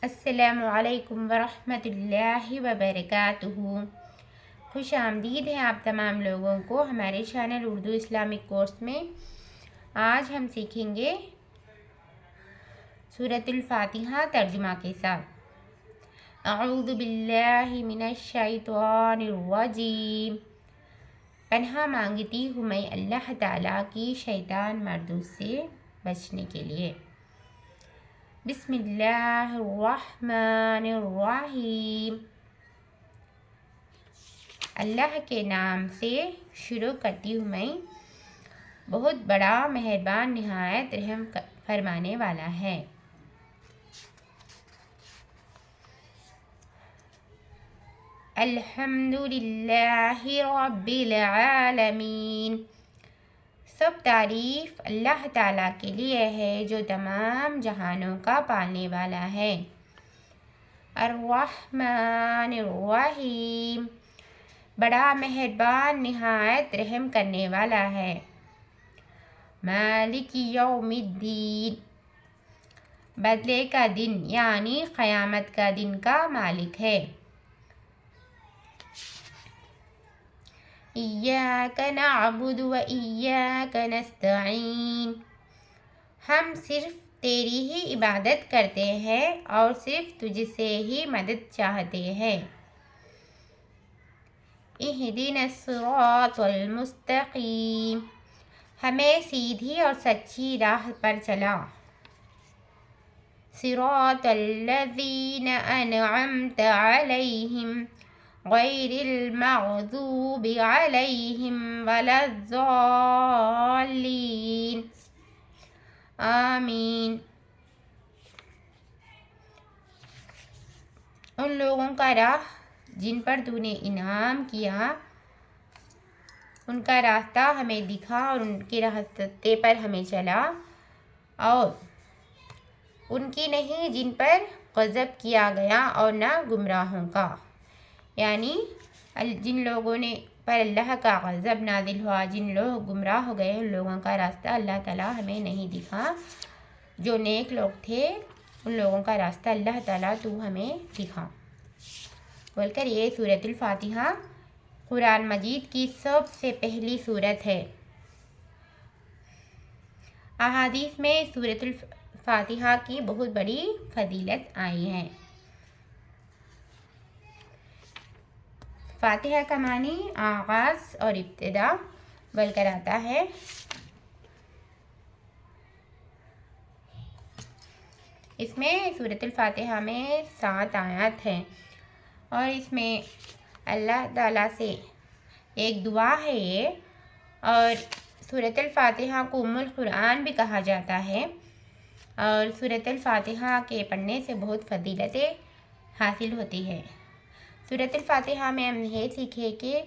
السلام علیکم ورحمۃ اللہ وبرکاتہ۔ خوش آمدید ہے آپ تمام لوگوں کو ہمارے چینل اردو اسلامک کورس میں۔ آج ہم سیکھیں گے سورۃ الفاتحہ ترجمہ کے ساتھ۔ اعوذ باللہ من الشیطان الرجیم۔ پناہ مانگتی ہوں میں اللہ تعالیٰ کی شیطان مردود سے بچنے کے لیے۔ بسم اللہ الرحمن الرحیم۔ اللہ کے نام سے شروع کرتی ہوں میں، بہت بڑا مہربان نہایت رحم فرمانے والا ہے۔ الحمد للہ رب العالمین۔ سب تعریف اللہ تعالیٰ کے لیے ہے جو تمام جہانوں کا پالنے والا ہے۔ الرحمن الرحیم، بڑا مہربان نہایت رحم کرنے والا ہے۔ مالک یوم الدین، بدلے کا دن یعنی قیامت کا دن کا مالک ہے۔ ایاک نعبد و ایاک نستعین، ہم صرف تیری ہی عبادت کرتے ہیں اور صرف تجھ سے ہی مدد چاہتے ہیں۔ اہدنا الصراط المستقیم، ہمیں سیدھی اور سچی راہ پر چلا۔ صراط الذین انعمت علیہم غیر المغضوب علیہم ولا الضالین، آمین۔ ان لوگوں کا راہ جن پر تو نے انعام کیا، ان کا راستہ ہمیں دکھا اور ان کے راستے پر ہمیں چلا، اور ان کی نہیں جن پر غضب کیا گیا اور نہ گمراہوں کا، یعنی جن لوگوں نے پر اللہ کا غضب نازل ہوا، جن لوگ گمراہ ہو گئے، ان لوگوں کا راستہ اللہ تعالیٰ ہمیں نہیں دکھا۔ جو نیک لوگ تھے ان لوگوں کا راستہ اللہ تعالیٰ تو ہمیں دکھا بول کر یہ سورۃ الفاتحہ قرآن مجید کی سب سے پہلی سورت ہے۔ احادیث میں سورۃ الفاتحہ کی بہت بڑی فضیلت آئی ہے۔ فاتحہ کا معنی آغاز اور ابتدا بول کر آتا ہے۔ اس میں سورۃ الفاتحہ میں 7 آیات ہیں، اور اس میں اللہ تعالیٰ سے ایک دعا ہے یہ، اور سورۃ الفاتحہ کو ام القرآن بھی کہا جاتا ہے، اور سورۃ الفاتحہ کے پڑھنے سے بہت فضیلتیں حاصل ہوتی ہے۔ سورۃ الفاتحہ میں ہم یہ سیکھے کہ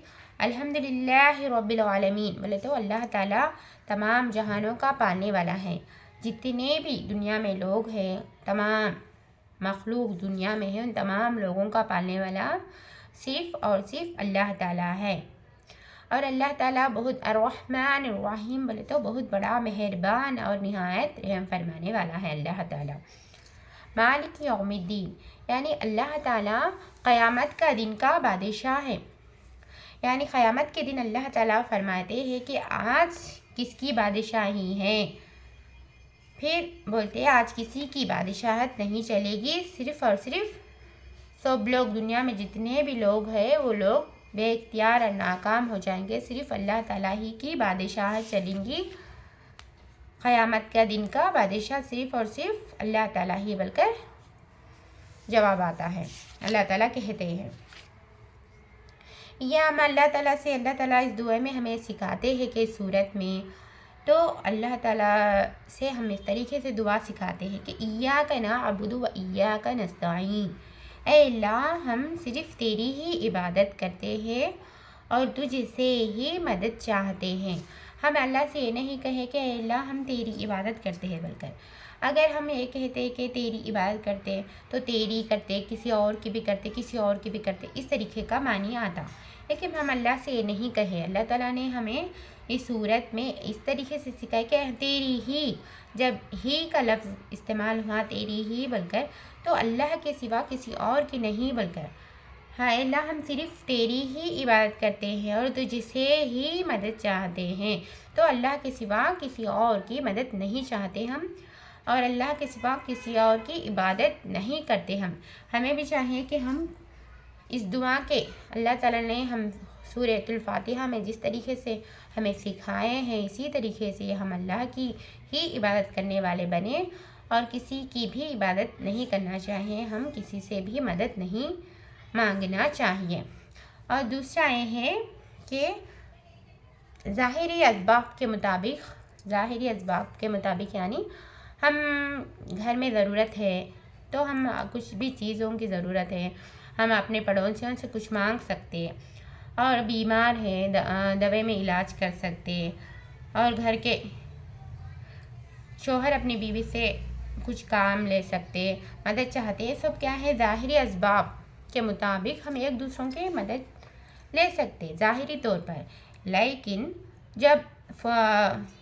الحمدللہ رب العالمین بولے تو اللہ تعالیٰ تمام جہانوں کا پالنے والا ہے۔ جتنے بھی دنیا میں لوگ ہیں، تمام مخلوق دنیا میں ہیں، ان تمام لوگوں کا پالنے والا صرف اور صرف اللہ تعالیٰ ہے۔ اور اللہ تعالیٰ بہت الرحمن الرحیم بولے تو بہت بڑا مہربان اور نہایت رحم فرمانے والا ہے اللہ تعالیٰ۔ مالک یوم الدین، یعنی اللہ تعالیٰ قیامت کا دن کا بادشاہ ہے، یعنی قیامت کے دن اللہ تعالیٰ فرماتے ہیں کہ آج کس کی بادشاہی ہے، پھر بولتے ہیں آج کسی کی بادشاہت نہیں چلے گی، صرف اور صرف سب لوگ دنیا میں جتنے بھی لوگ ہیں وہ لوگ بے اختیار اور ناکام ہو جائیں گے، صرف اللہ تعالیٰ ہی کی بادشاہت چلیں گی۔ قیامت کا دن کا بادشاہ صرف اور صرف اللہ تعالیٰ ہی بول کر جواب آتا ہے۔ اللہ تعالیٰ کہتے ہیں، یہ ہم اللہ تعالیٰ سے اللہ تعالیٰ اس دعا میں ہمیں سکھاتے ہیں کہ صورت میں تو اللہ تعالیٰ سے ہم اس طریقے سے دعا سکھاتے ہیں کہ ایاک نعبد و ایاک نستعین، اے اللہ ہم صرف تیری ہی عبادت کرتے ہیں اور تجھ سے ہی مدد چاہتے ہیں۔ ہم اللہ سے یہ نہیں کہے کہ اے اللہ ہم تیری عبادت کرتے ہیں بول کر، اگر ہم یہ کہتے کہ تیری عبادت کرتے تو تیری کرتے، کسی اور کی بھی کرتے، کسی اور کی بھی کرتے، اس طریقے کا معنی آتا، لیکن ہم اللہ سے یہ نہیں کہے۔ اللہ تعالیٰ نے ہمیں اس صورت میں اس طریقے سے سکھایا کہ تیری ہی، جب ہی کا لفظ استعمال ہوا تیری ہی بول کر، تو اللہ کے سوا کسی اور کی نہیں بول کر، ہاں اللہ ہم صرف تیری ہی عبادت کرتے ہیں اور تجھ سے ہی مدد چاہتے ہیں، تو اللہ کے سوا کسی اور کی مدد نہیں چاہتے ہم، اور اللہ کے سوا کسی اور کی عبادت نہیں کرتے ہم۔ ہمیں بھی چاہیے کہ ہم اس دعا کے اللہ تعالیٰ نے ہم سورۃ الفاتحہ میں جس طریقے سے ہمیں سکھائے ہیں، اسی طریقے سے ہم اللہ کی ہی عبادت کرنے والے بنیں اور کسی کی بھی عبادت نہیں کرنا چاہیے، ہم کسی سے بھی مدد نہیں مانگنا چاہیے۔ اور دوسرا یہ ہے کہ ظاہری اسباب کے مطابق یعنی ہم گھر میں ضرورت ہے تو ہم کچھ بھی چیزوں کی ضرورت ہے، ہم اپنے پڑوسیوں سے کچھ مانگ سکتے، اور بیمار ہے دوا میں علاج کر سکتے، اور گھر کے شوہر اپنی بیوی سے کچھ کام لے سکتے، مدد چاہتے، یہ سب کیا ہے؟ ظاہری اسباب کے مطابق ہم ایک دوسروں کی مدد لے سکتے ظاہری طور پر، لیکن جب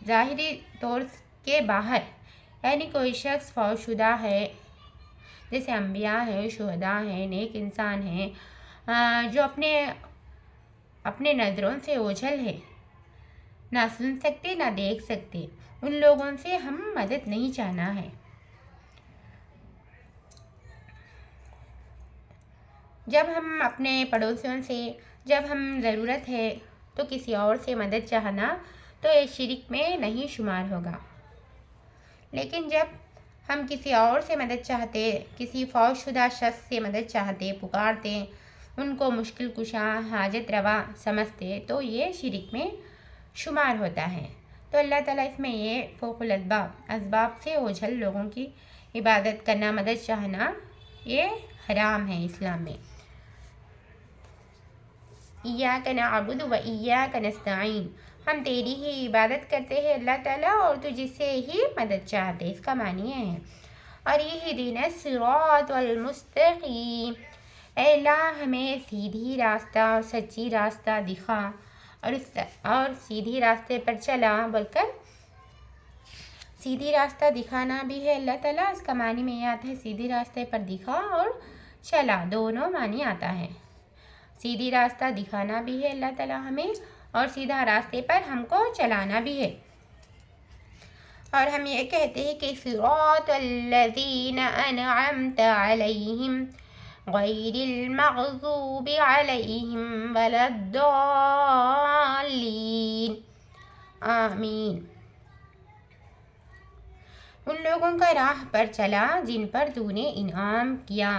ظاہری طور کے باہر یعنی کوئی شخص فوت شدہ ہے، جیسے انبیاء ہیں، شہداء ہیں، نیک انسان ہیں، جو اپنے نظروں سے اوجھل ہے، نہ سن سکتے نہ دیکھ سکتے، ان لوگوں سے ہم مدد نہیں چاہنا ہے۔ جب ہم اپنے پڑوسیوں سے جب ہم ضرورت ہے تو کسی اور سے مدد چاہنا تو یہ شرک میں نہیں شمار ہوگا، لیکن جب ہم کسی اور سے مدد چاہتے، کسی فوت شدہ شخص سے مدد چاہتے، پکارتے، ان کو مشکل کشا حاجت روا سمجھتے، تو یہ شرک میں شمار ہوتا ہے۔ تو اللہ تعالیٰ اس میں یہ فوق الاسباب، اسباب سے اوجھل لوگوں کی عبادت کرنا، مدد چاہنا، یہ حرام ہے اسلام میں۔ ایاک نعبد و ایاک نستعین، ہم تیری ہی عبادت کرتے ہیں اللہ تعالیٰ اور تجھ سے ہی مدد چاہتے، اس کا معنی یہ ہے۔ اور اہدنا الصراط المستقیم، اے اللہ ہمیں سیدھی راستہ اور سچی راستہ دکھا اور سیدھی راستے پر چلا بول کر، سیدھی راستہ دکھانا بھی ہے اللہ تعالیٰ، اس کا معنی میں یہ آتا ہے سیدھی راستے پر دکھا اور چلا، دونوں معنی آتا ہے۔ سیدھی راستہ دکھانا بھی ہے اللہ تعالیٰ ہمیں، اور سیدھا راستے پر ہم کو چلانا بھی ہے۔ اور ہم یہ کہتے ہیں کہ صراط الذین انعمت علیہم غیر المغضوب علیہم ولا الضالین، آمین۔ ان لوگوں کا راہ پر چلا جن پر تو نے انعام کیا،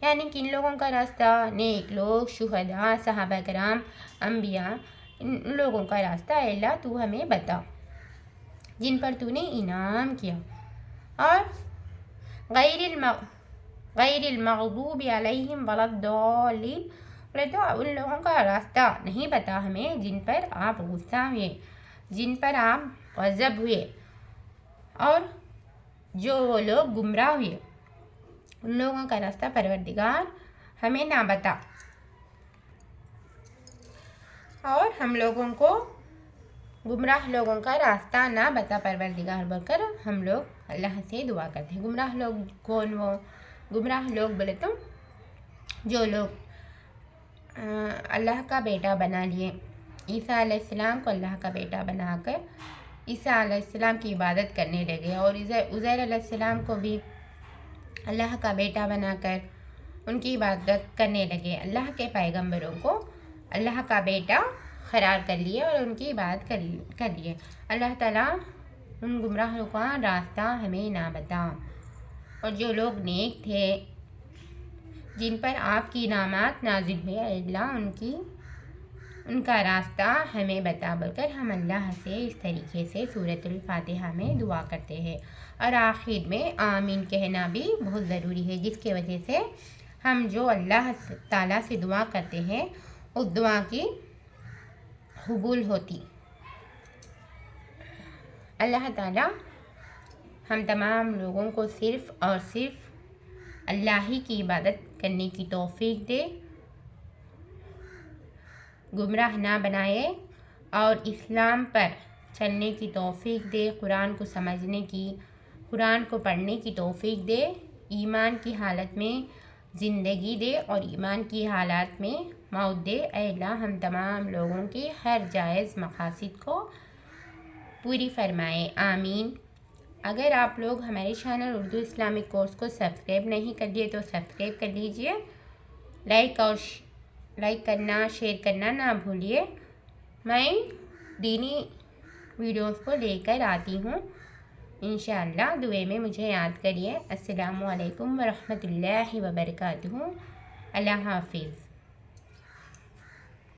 یعنی کن لوگوں کا راستہ؟ نیک لوگ، شہداء، صحابہ کرام، انبیاء، ان لوگوں کا راستہ اے اللہ تو ہمیں بتا جن پر تو نے انعام کیا، اور غیر المغضوب علیہم ولا الضالین، بولے تو ان لوگوں کا راستہ نہیں بتا ہمیں جن پر آپ غصہ ہوئے، جن پر آپ غضب ہوئے، اور جو وہ لوگ گمراہ ہوئے، ان لوگوں کا راستہ پروردگار ہمیں نہ بتا، اور ہم لوگوں کو گمراہ لوگوں کا راستہ نہ بتا پروردگار بول کر ہم لوگ اللہ سے دعا کرتے ہیں۔ گمراہ لوگ کون؟ وہ گمراہ لوگ بولے تو جو لوگ اللہ کا بیٹا بنا لیے، عیسیٰ علیہ السلام کو اللہ کا بیٹا بنا کر عیسیٰ علیہ السلام کی عبادت کرنے لگے، اور عزیر علیہ السلام کو بھی اللہ کا بیٹا بنا کر ان کی عبادت کرنے لگے، اللہ کے پیغمبروں کو اللہ کا بیٹا قرار کر لیے اور ان کی عبادت کر لیے۔ اللہ تعالیٰ ان گمراہوں کا راستہ ہمیں نہ بتا، اور جو لوگ نیک تھے جن پر آپ کی انعامات نازل ہوئے، اللہ ان کا راستہ ہمیں بتا بول کر ہم اللہ سے اس طریقے سے سورۃ الفاتحہ میں دعا کرتے ہیں، اور آخر میں آمین کہنا بھی بہت ضروری ہے، جس کی وجہ سے ہم جو اللہ تعالیٰ سے دعا کرتے ہیں اس دعا کی قبول ہوتی۔ اللہ تعالیٰ ہم تمام لوگوں کو صرف اور صرف اللہ ہی کی عبادت کرنے کی توفیق دے، گمراہ نہ بنائے اور اسلام پر چلنے کی توفیق دے، قرآن کو سمجھنے کی، قرآن کو پڑھنے کی توفیق دے، ایمان کی حالت میں زندگی دے اور ایمان کی حالات میں موت دے۔ اے اللہ ہم تمام لوگوں کی ہر جائز مقاصد کو پوری فرمائے، آمین۔ اگر آپ لوگ ہمارے چینل اردو اسلامک کورس کو سبسکرائب نہیں کر لیے تو سبسکرائب کر لیجئے، لائک کرنا، شیئر کرنا نہ بھولیے۔ میں دینی ویڈیوز کو لے کر آتی ہوں، انشاءاللہ دعائیں میں مجھے یاد کریے۔ السلام علیکم ورحمۃ اللہ وبرکاتہ۔ اللہ حافظ۔